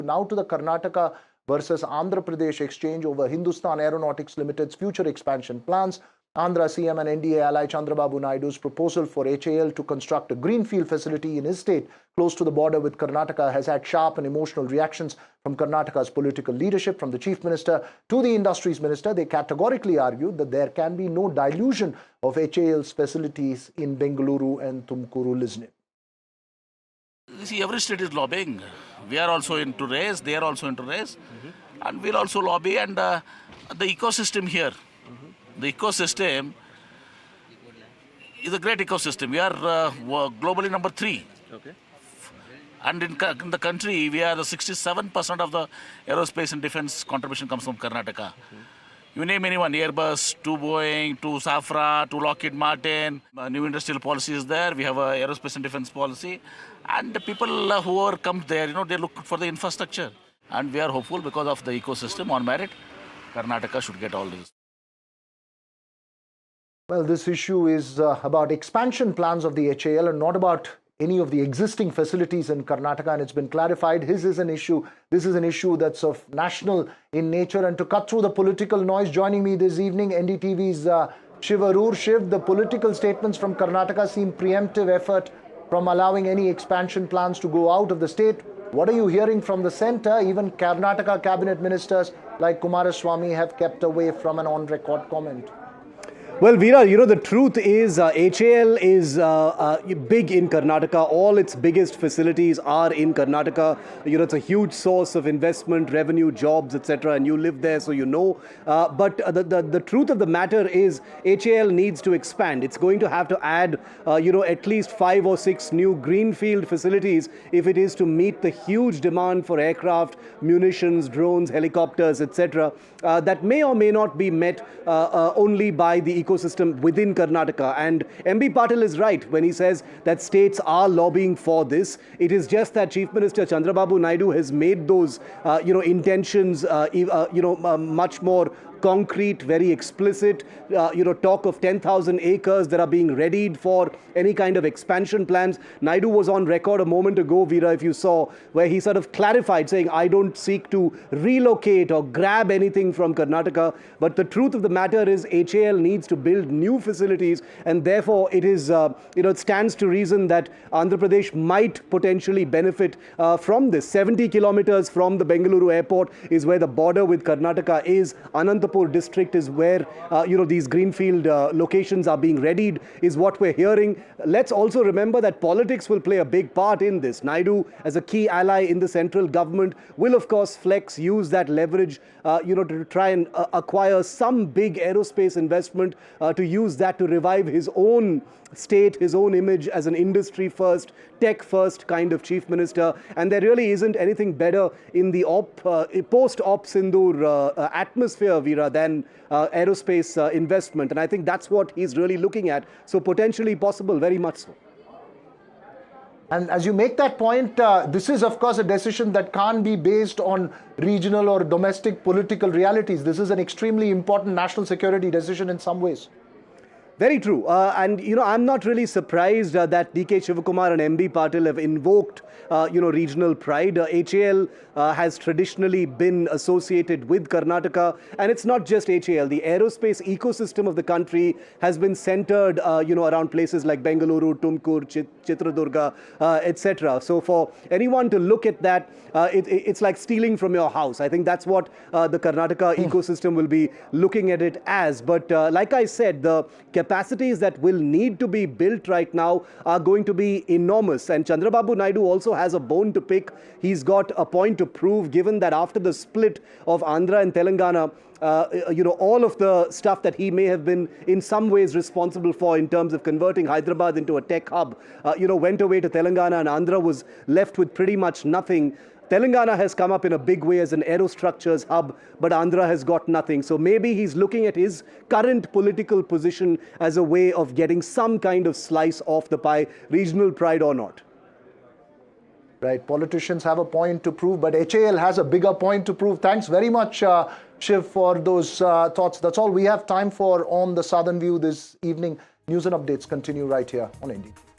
Now to the Karnataka versus Andhra Pradesh exchange over Hindustan Aeronautics Limited's future expansion plans. Andhra CM and NDA ally Chandrababu Naidu's proposal for HAL to construct a greenfield facility in his state close to the border with Karnataka has had sharp and emotional reactions from Karnataka's political leadership, from the Chief Minister to the Industries Minister. They categorically argued that there can be no dilution of HAL's facilities in Bengaluru and Tumkuru. Listen. You see, every state is lobbying. We are also into race, they are also into race, and we'll also lobby. And the ecosystem here, the ecosystem is a great ecosystem. We are globally number 3. Okay. And in the country, we are the 67% of the aerospace and defense contribution comes from Karnataka. You name anyone, Airbus, to Boeing, to Safra, to Lockheed Martin, new industrial policy is there. We have a aerospace and defense policy. And the people who are come there, they look for the infrastructure. And we are hopeful because of the ecosystem on merit, Karnataka should get all this. Well, this issue is about expansion plans of the HAL and not about any of the existing facilities in Karnataka, and it's been clarified. This is an issue that's of national in nature. And to cut through the political noise, joining me this evening, NDTV's Shiv Arur. Shiv, the political statements from Karnataka seem preemptive effort from allowing any expansion plans to go out of the state. What are you hearing from the centre? Even Karnataka cabinet ministers like Kumaraswamy have kept away from an on-record comment. Well, Veera, the truth is HAL is big in Karnataka. All its biggest facilities are in Karnataka. It's a huge source of investment, revenue, jobs, etc. And you live there, so you know. But the truth of the matter is HAL needs to expand. It's going to have to add, at least 5 or 6 new greenfield facilities if it is to meet the huge demand for aircraft, munitions, drones, helicopters, etc. That may or may not be met only by the ecosystem within Karnataka. And MB Patil is right when he says that states are lobbying for this. It is just that Chief Minister Chandrababu Naidu has made those, intentions, much more concrete, very explicit, talk of 10,000 acres that are being readied for any kind of expansion plans. Naidu was on record a moment ago, Veera, if you saw, where he sort of clarified saying, I don't seek to relocate or grab anything from Karnataka. But the truth of the matter is HAL needs to build new facilities, and therefore it is, it stands to reason that Andhra Pradesh might potentially benefit from this. 70 kilometers from the Bengaluru airport is where the border with Karnataka is. Anantapur district is where these greenfield locations are being readied, is what we're hearing. Let's also remember that politics will play a big part in this. Naidu, as a key ally in the central government, will of course use that leverage to try and acquire some big aerospace investment, to use that to revive his own state, his own image as an industry first, tech first kind of chief minister. And there really isn't anything better in the post-op Sindoor atmosphere, Veera, than aerospace investment. And I think that's what he's really looking at. So potentially possible, very much so. And as you make that point, this is, of course, a decision that can't be based on regional or domestic political realities. This is an extremely important national security decision in some ways. Very true. And, I'm not really surprised that DK Shivakumar and MB Patil have invoked, regional pride. HAL has traditionally been associated with Karnataka. And it's not just HAL. The aerospace ecosystem of the country has been centered, around places like Bengaluru, Tumkur, Chitradurga, etc. So for anyone to look at that, it's like stealing from your house. I think that's what the Karnataka ecosystem will be looking at it as. But like I said, the capacities that will need to be built right now are going to be enormous. And Chandrababu Naidu also has a bone to pick. He's got a point to prove, given that after the split of Andhra and Telangana, all of the stuff that he may have been in some ways responsible for in terms of converting Hyderabad into a tech hub, went away to Telangana, and Andhra was left with pretty much nothing. Telangana has come up in a big way as an aerostructures hub, but Andhra has got nothing. So maybe he's looking at his current political position as a way of getting some kind of slice off the pie, regional pride or not. Right, politicians have a point to prove, but HAL has a bigger point to prove. Thanks very much, Shiv, for those thoughts. That's all we have time for on the Southern View this evening. News and updates continue right here on NDTV.